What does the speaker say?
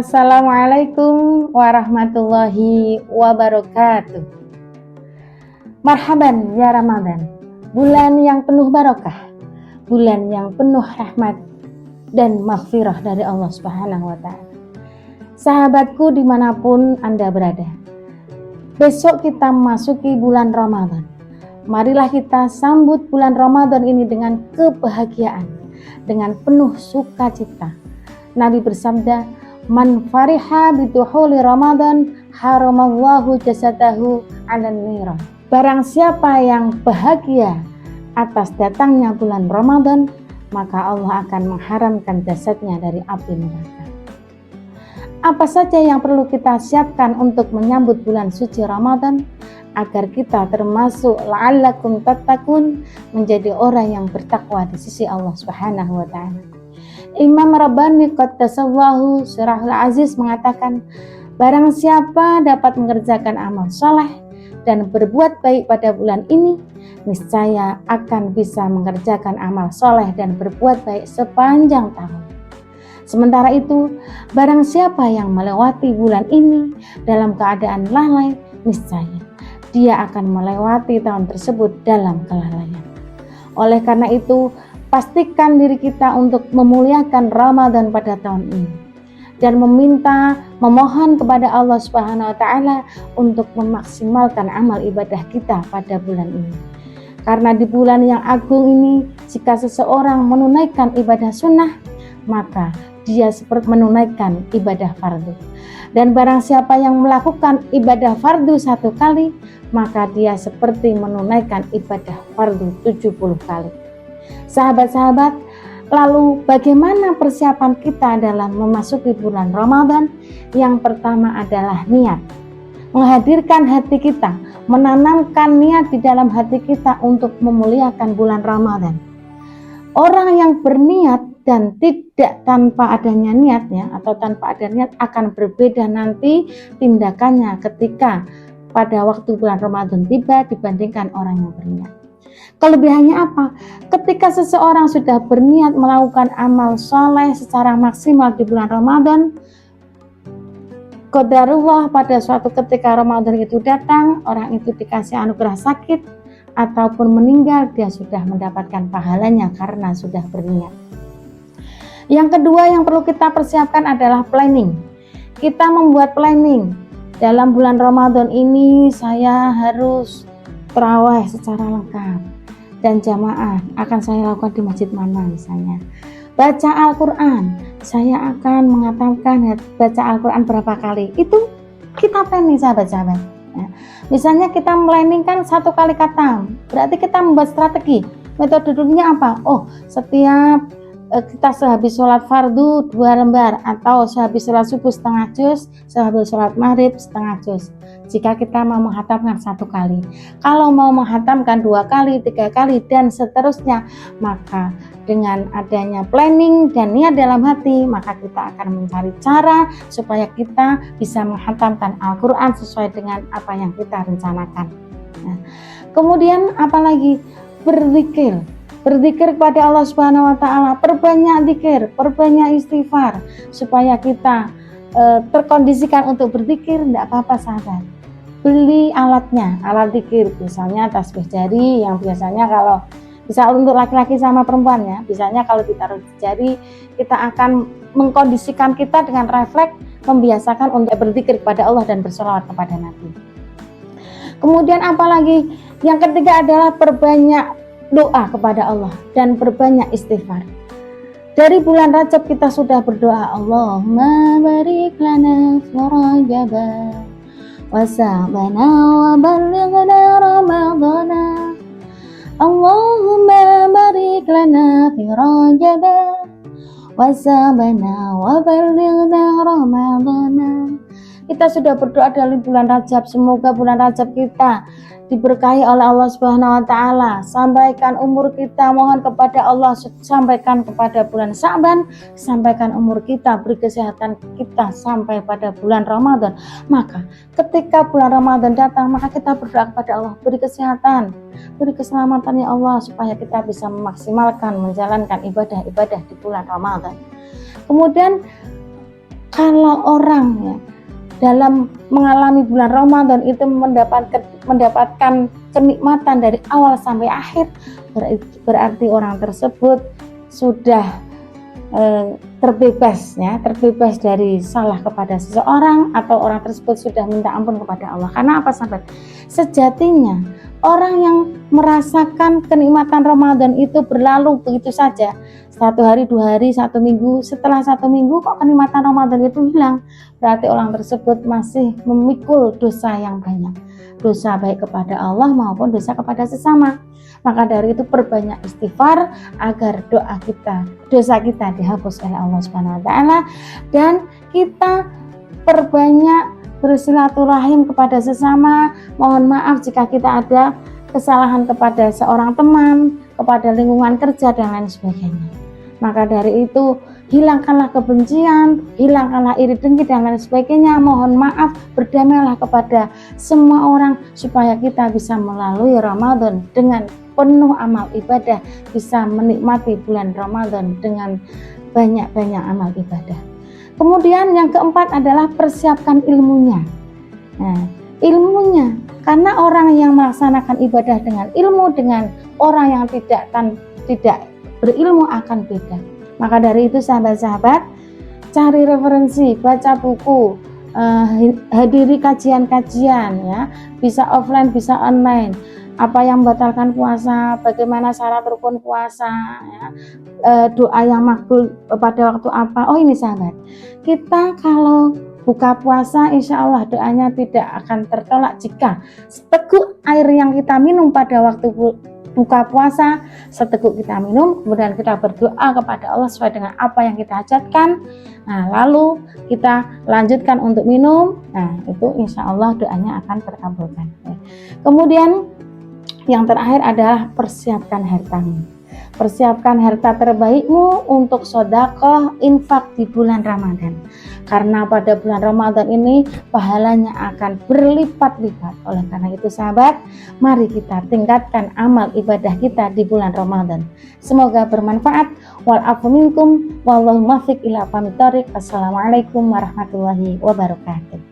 Assalamualaikum warahmatullahi wabarakatuh. Marhaban ya Ramadan, bulan yang penuh barokah, bulan yang penuh rahmat dan maghfirah dari Allah Subhanahu wa Ta'ala. Sahabatku dimanapun Anda berada, besok kita memasuki bulan Ramadan. Marilah kita sambut bulan Ramadan ini dengan kebahagiaan, dengan penuh sukacita. Nabi bersabda, "Man fariha biduhuli Ramadan haramallahu jasadahu 'alan niran." Barang siapa yang bahagia atas datangnya bulan Ramadan, maka Allah akan mengharamkan jasadnya dari api neraka. Apa saja yang perlu kita siapkan untuk menyambut bulan suci Ramadan agar kita termasuk la'allakum tattaqun, menjadi orang yang bertakwa di sisi Allah Subhanahu wa Ta'ala. Imam Rabbani Qaddasallahu Sirahul Aziz mengatakan, barang siapa dapat mengerjakan amal soleh dan berbuat baik pada bulan ini, niscaya akan bisa mengerjakan amal soleh dan berbuat baik sepanjang tahun. Sementara itu, barang siapa yang melewati bulan ini dalam keadaan lalai, niscaya dia akan melewati tahun tersebut dalam kelalaian. Oleh karena itu, pastikan diri kita untuk memuliakan Ramadan pada tahun ini dan memohon kepada Allah Subhanahu wa Ta'ala untuk memaksimalkan amal ibadah kita pada bulan ini. Karena di bulan yang agung ini, jika seseorang menunaikan ibadah sunnah, maka dia seperti menunaikan ibadah fardu. Dan barang siapa yang melakukan ibadah fardu 1 kali, maka dia seperti menunaikan ibadah fardu 70 kali. Sahabat-sahabat, lalu bagaimana persiapan kita dalam memasuki bulan Ramadan? Yang pertama adalah niat. Menghadirkan hati kita, menanamkan niat di dalam hati kita untuk memuliakan bulan Ramadan. Orang yang berniat dan tidak tanpa adanya niatnya atau tanpa ada niat akan berbeda nanti tindakannya ketika pada waktu bulan Ramadan tiba dibandingkan orang yang berniat. Kelebihannya apa? Ketika seseorang sudah berniat melakukan amal soleh secara maksimal di bulan Ramadan, qadarullah pada suatu ketika Ramadan itu datang, orang itu dikasih anugerah sakit ataupun meninggal, dia sudah mendapatkan pahalanya karena sudah berniat. Yang kedua yang perlu kita persiapkan adalah planning. Kita membuat planning. Dalam bulan Ramadan ini saya harus tarawih secara lengkap dan jamaah akan saya lakukan di masjid mana misalnya. Baca Al-Quran, saya akan mengatakan baca Al-Quran berapa kali. Itu kita planning sahabat-sahabat. Ya. Misalnya kita planning kan 1 kali khatam, berarti kita membuat strategi. Metode dulunya apa? Oh, setiap kita sehabis sholat fardu 2 lembar, atau sehabis sholat subuh setengah juz, sehabis sholat maghrib setengah juz. Jika kita mau menghatamkan 1 kali, kalau mau menghatamkan 2 kali, 3 kali, dan seterusnya, maka dengan adanya planning dan niat dalam hati, maka kita akan mencari cara supaya kita bisa menghatamkan Al-Quran sesuai dengan apa yang kita rencanakan. Nah, kemudian apalagi? Berzikir kepada Allah Subhanahu wa Ta'ala, perbanyak zikir, perbanyak istighfar supaya kita terkondisikan untuk berzikir. Tidak apa-apa sahabat, beli alatnya, alat zikir, misalnya tasbih jari yang biasanya kalau bisa untuk laki-laki sama perempuan ya, biasanya kalau ditaruh di jari kita akan mengkondisikan kita dengan refleks membiasakan untuk berzikir kepada Allah dan berselawat kepada Nabi. Kemudian apalagi? Yang ketiga adalah perbanyak doa kepada Allah dan berbanyak istighfar. Dari bulan Rajab kita sudah berdoa, Allahumma barik lana fi Rajab wa sa'bana wa ballighna Ramadana. Allahumma barik lana fi Rajab wa sa'bana wa ballighna Ramadana. Kita sudah berdoa dari bulan Rajab, semoga bulan Rajab kita diberkahi oleh Allah Subhanahu wa Ta'ala. Sampaikan umur kita, mohon kepada Allah sampaikan kepada bulan Sya'ban, sampaikan umur kita, beri kesehatan kita sampai pada bulan Ramadan. Maka ketika bulan Ramadan datang, maka kita berdoa kepada Allah, beri kesehatan, beri keselamatan ya Allah, supaya kita bisa memaksimalkan menjalankan ibadah-ibadah di bulan Ramadan. Kemudian Kalau orang ya dalam mengalami bulan Ramadan itu mendapatkan kenikmatan dari awal sampai akhir, berarti orang tersebut sudah terbebas dari salah kepada seseorang, atau orang tersebut sudah minta ampun kepada Allah. Karena apa sahabat? Sejatinya orang yang merasakan kenikmatan Ramadan itu berlalu begitu saja, 1 hari, 2 hari, 1 minggu, setelah 1 minggu kok kenikmatan Ramadan itu hilang, berarti orang tersebut masih memikul dosa yang banyak, dosa baik kepada Allah maupun dosa kepada sesama. Maka dari itu perbanyak istighfar agar dosa kita dihapus oleh Allah Subhanahu wa taala, dan kita perbanyak bersilaturahim kepada sesama, mohon maaf jika kita ada kesalahan kepada seorang teman, kepada lingkungan kerja dan lain sebagainya. Maka dari itu hilangkanlah kebencian, hilangkanlah iri dengki dan lain sebagainya. Mohon maaf, berdamailah kepada semua orang supaya kita bisa melalui Ramadan dengan penuh amal ibadah, bisa menikmati bulan Ramadan dengan banyak-banyak amal ibadah. Kemudian yang keempat adalah persiapkan ilmunya. Nah, ilmunya, karena orang yang melaksanakan ibadah dengan ilmu dengan orang yang tidak berilmu akan beda. Maka dari itu sahabat-sahabat, cari referensi, baca buku, hadiri kajian-kajian ya, bisa offline bisa online. Apa yang membatalkan puasa, bagaimana syarat rukun puasa ya, doa yang makbul pada waktu apa. Oh ini sahabat, kita kalau buka puasa insya Allah doanya tidak akan tertolak jika seteguk air yang kita minum pada waktu buka puasa, seteguk kita minum, kemudian kita berdoa kepada Allah sesuai dengan apa yang kita hajatkan. Nah, lalu kita lanjutkan untuk minum. Nah, itu insya Allah doanya akan terkabulkan. Kemudian yang terakhir adalah persiapkan hartamu. Persiapkan harta terbaikmu untuk sedekah, infak di bulan Ramadan. Karena pada bulan Ramadan ini pahalanya akan berlipat-lipat. Oleh karena itu sahabat, mari kita tingkatkan amal ibadah kita di bulan Ramadan. Semoga bermanfaat. Wal-afu minkum wallahu muwaffiq ila aqwamit thoriq. Wassalamualaikum warahmatullahi wabarakatuh.